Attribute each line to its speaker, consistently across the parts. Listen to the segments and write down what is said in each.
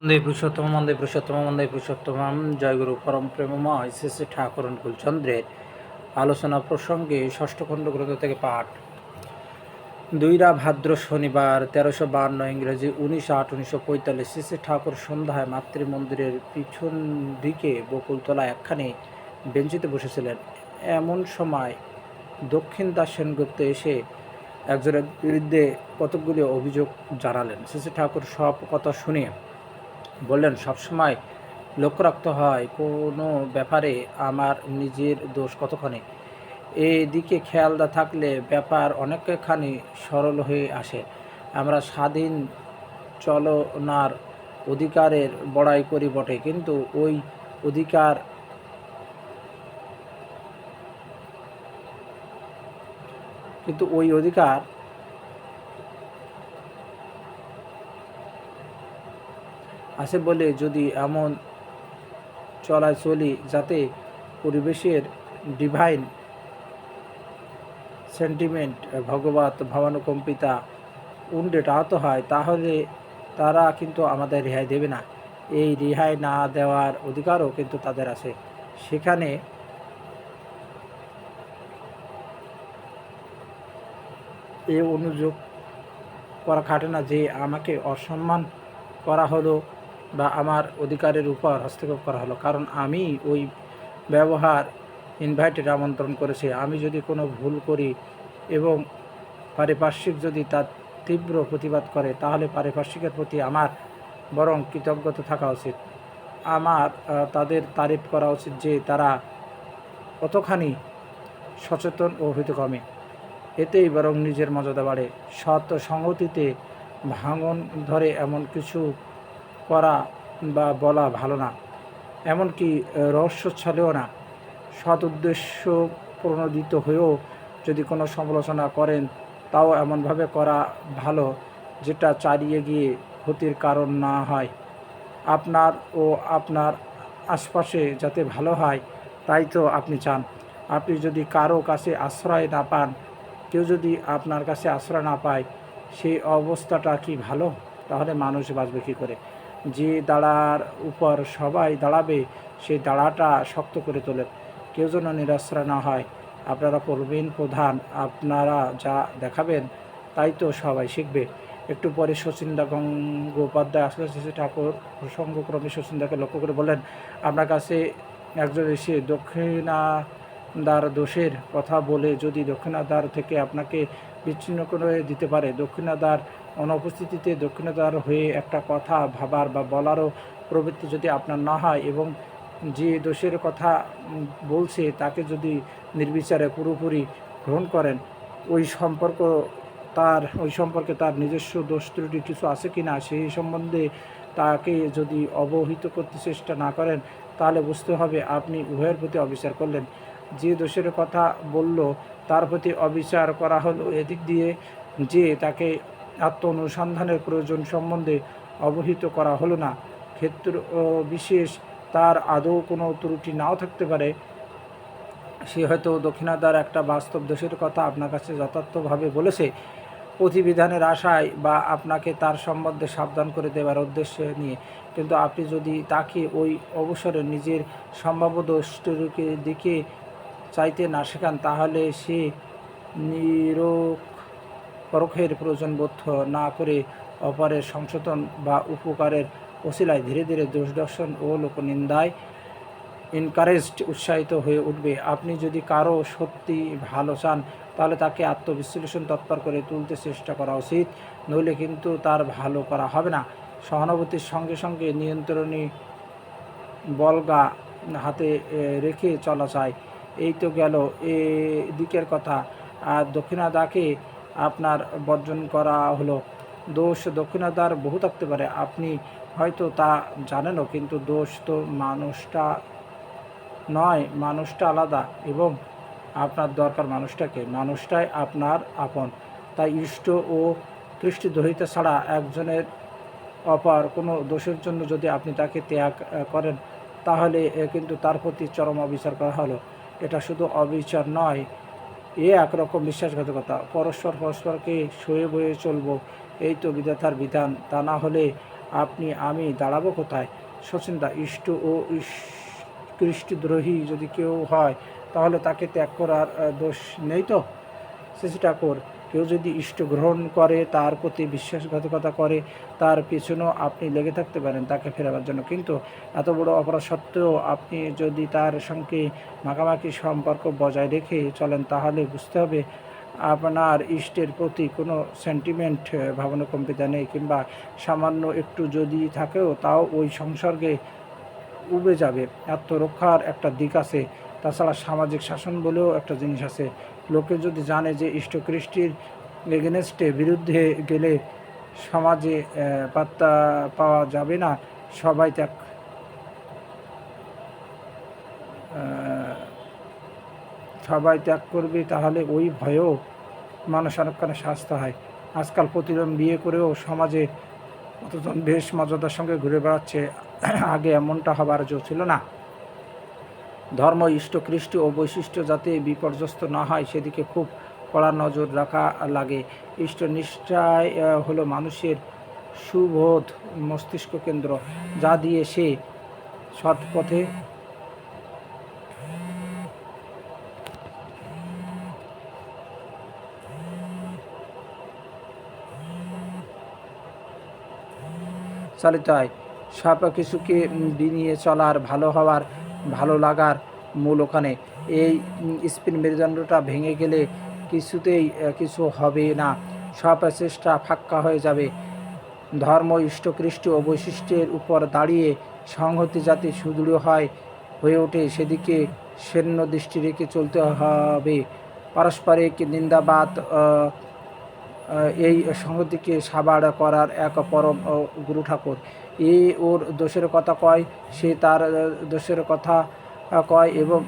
Speaker 1: বন্দে পুরুষোত্তম জয়গুরু পরম প্রেমময় শ্রী শ্রী ঠাকুর অনুকূলচন্দ্রের আলোচনা প্রসঙ্গে ষষ্ঠ খণ্ড গ্রন্থ থেকে পাঠ। 2 ভাদ্র শনিবার 1352 ইংরেজি 19/8/1945 শ্রী শ্রী ঠাকুর সন্ধ্যায় মাতৃমন্দিরের পিছন দিকে বকুলতলা একখানি বেঞ্চিতে বসেছিলেন। এমন সময় দক্ষিণ দাস সেনগুপ্ত এসে একজনের বিরুদ্ধে কতকগুলি অভিযোগ জানালেন। শ্রী শ্রী ঠাকুর সব কথা শুনে বললেন, সবসময় লক্ষ্য রাখতে হয় কোনো ব্যাপারে আমার নিজের দোষ কতখানি। এদিকে খেয়াল না থাকলে ব্যাপার অনেকখানি সরল হয়ে আসে। আমরা স্বাধীন চলনার অধিকারের বড়াই করি বটে, কিন্তু ওই অধিকার আছে বলে যদি এমন চলায় চলি যাতে পরিবেশের ডিভাইন সেন্টিমেন্ট ভগবত ভাবানুকম্পিতা উন্ডেট আহত হয়, তাহলে তারা কিন্তু আমাদের রেহাই দেবে না। এই রেহাই না দেওয়ার অধিকারও কিন্তু তাদের আছে। সেখানে এ অনুযোগ করা খাটে না যে আমাকে অসম্মান করা হলো বা আমার অধিকারের উপর হস্তক্ষেপ করা হলো, কারণ আমি ওই ব্যবহার ইনভাইটেড আমন্ত্রণ করেছি। আমি যদি কোনো ভুল করি এবং পারিপার্শ্বিক যদি তার তীব্র প্রতিবাদ করে, তাহলে পারিপার্শ্বিকের প্রতি আমার বরং কৃতজ্ঞতা থাকা উচিত। আমার তাদের তারিফ করা উচিত যে তারা কতখানি সচেতন ও হিতকামী। এতেই বরং নিজের মর্যাদা বাড়ে। সৎ সংগতিতে ভাঙন ধরে এমন কিছু করা বা বলা ভালো না, এমনকি রহস্যচ্ছলেও না। সৎ উদ্দেশ্য প্রণোদিত হয়েও যদি কোনো সমালোচনা করেন, তাও এমনভাবে করা ভালো যেটা চালিয়ে গিয়ে ক্ষতির কারণ না হয়। আপনার ও আপনার আশপাশে যাতে ভালো হয়, তাই তো আপনি চান। আপনি যদি কারো কাছে আশ্রয় না পান, কেউ যদি আপনার কাছে আশ্রয় না পায়, সেই অবস্থাটা কি ভালো? তাহলে মানুষ বাঁচবে কী করে? যে দাঁড়ার উপর সবাই দাঁড়াবে, সেই দাঁড়াটা শক্ত করে তোলেন। কেউ যেন নিরাশ্রয় না হয়। আপনারা প্রবীণ প্রধান, আপনারা যা দেখাবেন তাই তো সবাই শিখবে। একটু পরে শচীন্দা গঙ্গোপাধ্যায় আসলে শ্রী ঠাকুর প্রসঙ্গক্রমে শচীন্দাকে লক্ষ্য করে বললেন, আপনার কাছে একজন এসে দক্ষিণাদার দোষের কথা বলে যদি দক্ষিণাদার থেকে আপনাকে বিচ্ছিন্ন করে দিতে পারে, দক্ষিণাদার অনুপস্থিতিতে দক্ষিণাদার হয়ে একটা কথা ভাবার বা বলারও প্রবৃত্তি যদি আপনার না হয়, এবং যে দোষের কথা বলছে তাকে যদি নির্বিচারে পুরোপুরি গ্রহণ করেন, ওই সম্পর্কে তার নিজস্ব দোষ ত্রুটি কিছু আছে কি না সেই সম্বন্ধে তাকে যদি অবহিত করতে চেষ্টা না করেন, তাহলে বুঝতে হবে আপনি উভয়ের প্রতি অবিচার করলেন। যে দোষের কথা বলল তার প্রতি অবিচার করা হলো এদিক দিয়ে যে তাকে আত্ম অনুসন্ধানের প্রয়োজন সম্বন্ধে অবহিত করা হলো না। ক্ষেত্র বিশেষ তার আদৌ কোনো ত্রুটি নাও থাকতে পারে। সে হয়তো দক্ষিণাদার একটা বাস্তব দোষের কথা আপনার কাছে যথার্থভাবে বলেছে প্রতিবিধানের আশায় বা আপনাকে তার সম্বন্ধে সাবধান করে দেওয়ার উদ্দেশ্য নিয়ে, কিন্তু আপনি যদি তাকে ওই অবসরে নিজের সম্ভাব্য দোষটির দিকে চাইতে না শেখান, তাহলে সে পরখের প্রয়োজন বোধ না করে অপরের সংশোধন বা উপকারের ওসিলায় ধীরে ধীরে দোষ দর্শন ও লোকনিন্দায় উৎসাহিত হয়ে উঠবে। আপনি যদি কারো সত্যি ভালো চান, তাহলে তাকে আত্মবিশ্লেষণ তৎপর করে তুলতে চেষ্টা করা উচিত, নইলে কিন্তু তার ভালো করা হবে না। সহানুভূতির সঙ্গে সঙ্গে নিয়ন্ত্রণী বলগা হাতে রেখে চলা চাই। এই তো গেল দিকের কথা। আর দক্ষিণাদাকে আপনার বর্জন করা হলো। দোষ দক্ষিণাদার বহু থাকতে পারে, আপনি হয়তো তা জানেনও, কিন্তু দোষ তো মানুষটা নয়, মানুষটা আলাদা, এবং আপনার দরকার মানুষটাই আপনার আপন। তাই ইষ্ট ও কৃষ্টিদ্রোহিতা ছাড়া একজনের অপার কোনো দোষের জন্য যদি আপনি তাকে ত্যাগ করেন, তাহলে কিন্তু তার প্রতি চরম অবিচার করা হলো। এটা শুধু অবিচার নয়, একরকম বিশ্বাসঘাতকতা। পরস্পরকে সয়ে বয়ে চলবো, এই তো বিধাতার বিধান। তা না হলে আপনি আমি দাঁড়াবো কোথায়? সচিন্তা ইষ্ট ও কৃষ্টিদ্রোহী যদি কেউ হয় তাহলে তাকে ত্যাগ করার দোষ নেই তো? শ্রী ঠাকুর, কেউ যদি ইষ্ট গ্রহণ করে, তার প্রতি বিশ্বাসঘাতকতা করে, তার পিছনেও আপনি লেগে থাকতে পারেন তাকে ফেরাবার জন্য, কিন্তু এত বড় অপরাধ সত্ত্বেও আপনি যদি তার সঙ্গে মাখামাখি সম্পর্ক বজায় রেখে চলেন তাহলে বুঝতে হবে আপনার ইষ্টের প্রতি কোনো সেন্টিমেন্ট ভাবনাকম্পিতা নেই, কিংবা সামান্য একটু যদি থাকেও তাও ওই সংসর্গে উবে যাবে। আত্মরক্ষার একটা দিক আছে, তাছাড়া সামাজিক শাসন বলেও একটা জিনিস আছে। লোকে যদি জানে যে ইষ্টকৃষ্টির এগেনস্টে বিরুদ্ধে গেলে সমাজে পাত্তা পাওয়া যাবে না, সবাই ত্যাগ করবে, তাহলে ওই ভয়েও মানুষ অনেকখানে শাস্ত হয়। আজকাল প্রতিজন বিয়ে করেও সমাজে কতজন বেশ মর্যাদার সঙ্গে ঘুরে বেড়াচ্ছে, আগে এমনটা হবার জো ছিল না। ধর্ম, ইষ্টকৃষ্টি ও বৈশিষ্ট্য যাতে বিপর্যস্ত না হয় সেদিকে খুব কড়া নজর রাখা লাগে। ইষ্টনিষ্ঠাই হলো মানুষের সুবোধ মস্তিষ্ক কেন্দ্র, যা দিয়ে সে সৎ পথে চালিত হয়। সব কিছুকে বিনিয়ে চলার, ভালো হওয়ার, ভালো লাগার মূল ওখানে। এই স্পিন মেরুদণ্ডটা ভেঙে গেলে কিছুতেই কিছু হবে না, সব চেষ্টা ফাক্কা হয়ে যাবে। ধর্ম, ইষ্টকৃষ্টি ও বৈশিষ্ট্যের উপর দাঁড়িয়ে সংহতি যাতে সুদৃঢ় হয়ে ওঠে সেদিকে সেন্য দৃষ্টি রেখে চলতে হবে। পারস্পরিক নিন্দাবাদ এই সংহতিকে সাবাড় করার এক পরম গুরু ঠাকুর। এ ওর দোষের কথা কয়, সে তার দোষের কথা কয়, এবং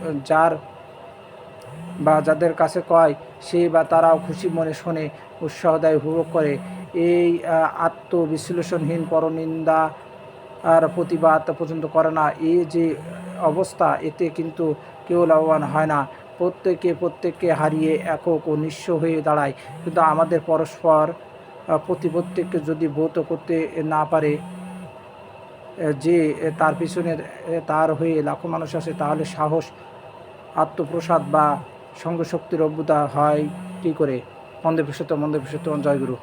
Speaker 1: যাদের কাছে কয় সে বা তারাও খুশি মনে শোনে, উৎসাহ দেয়, উপভোগ করে। এই আত্মবিশ্লেষণহীন পরনিন্দা আর প্রতিবাদ পর্যন্ত করে না, এই যে অবস্থা, এতে কিন্তু কেউ লাভবান হয় না। প্রত্যেককে হারিয়ে একক ও নিঃস্ব হয়ে দাঁড়ায়। কিন্তু আমাদের পরস্পর প্রত্যেককে যদি বোধ করতে না পারে যে তার পিছনে তার হয়ে লাখো মানুষ আছে, তাহলে সাহস, আত্মপ্রসাদ বা সঙ্গশক্তির অভ্যুদয় হয় কী করে? মন্দে পুরুষোত্তম জয়গুরু।